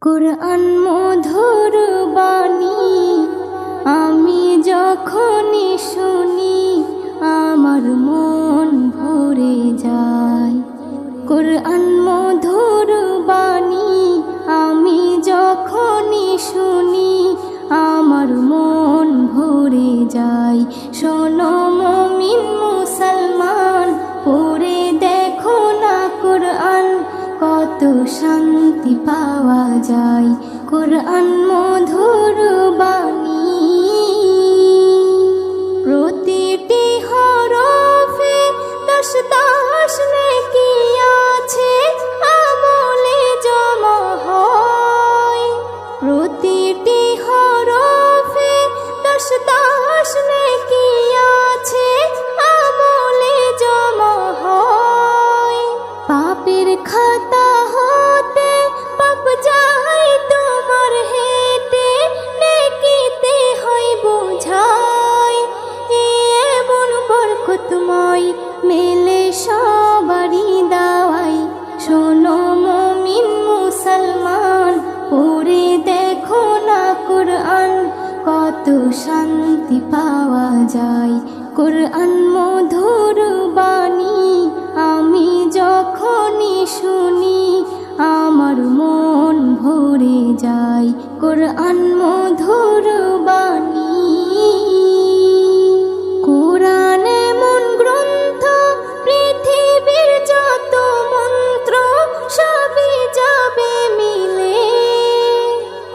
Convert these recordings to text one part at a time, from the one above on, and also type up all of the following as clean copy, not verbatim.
কুরআন মধুর বাণী আমি যখনই শুনি আমার মন ভরে যায়। কুরআন মধুর বাণী আমি যখনই শুনি আমার মন ভরে যায়। শোনো মুমিন মুসলমান, পড়ে দেখো না কুরআন, কত শান্তি পাওয়া যায়। কুরআন মধুর বাণী প্রতিটি হরফে 10 নেকি আছে, আমলে জমা হয়। প্রতিটি হরফে 10 নেকি আছে, আমলে জমা হয়। পাপের খাতা হতে পাপ যায় তোমার হেঁটে, নেকিতে হয় বোঝাই। এমন বরকতময় মেলে সবারই দাওয়াই। শোনো মুমিন মুসলমান, পড়ে দেখো না কুরআন, কত শান্তি পাওয়া যায়। কুরআন মধুর বাণী আমি যখনই শুনি আমার মন ভরে যায়। কুরআন মধুর বাণী কুরআন এমন গ্রন্থ, পৃথিবীর যত মন্ত্র সবই যাবে মিলে।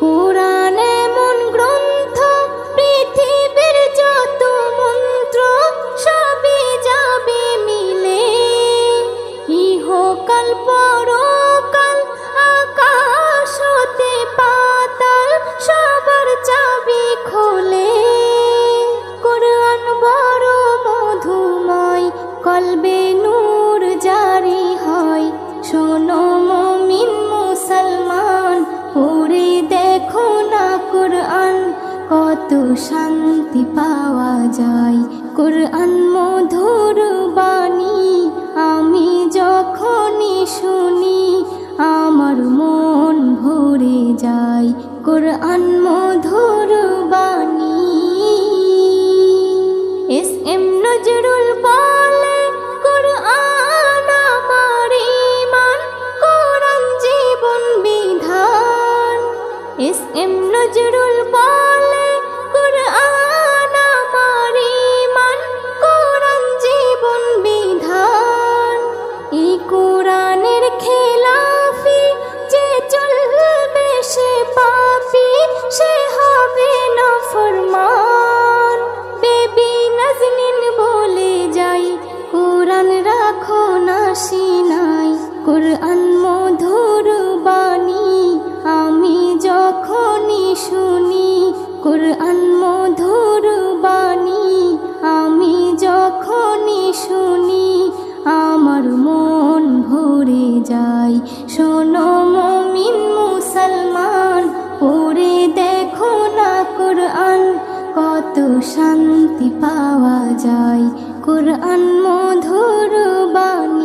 কুরআন এমন গ্রন্থ, পৃথিবীর যত মন্ত্র সবই যাবে মিলে। ইহকাল পরকাল আকাশ হতে পাতাল সবার চাবি খোলে। কুরআন বড় মধুময়, কলবে নূর জারি হয়। শোনো মুমিন মুসলমান, পড়ে দেখো না কুরআন, কত শান্তি পাওয়া যায়। কুরআন মধুর বাণী আমি যখনই শুনি আমার মন ভরে যায়। কুরআন মধুর বাণী এস.এম. নজরুল বলে, কুরআন আমার ঈমান, কুরআন জীবন বিধান। এস.এম. নজরুল বলে, কুরআন আমার ঈমান, কুরআন জীবন বিধান। এই কুরআনের খেলাফি যে চলবে সে পাপী, সে হবে নাফরমান। বেবি নাজনীন বলে যাই, কুরআন রাখো না সিনায়। কুরআন মধুর বাণী আমি যখনই শুনি, কুরআন মধুর বাণী আমি যখনই শুনি আমার মন ভরে যায়। শোনো মুমিন মুসলমান, পড়ে দেখো না কুরআন, কত শান্তি পাওয়া যায়। কুরআন মধুর বাণী।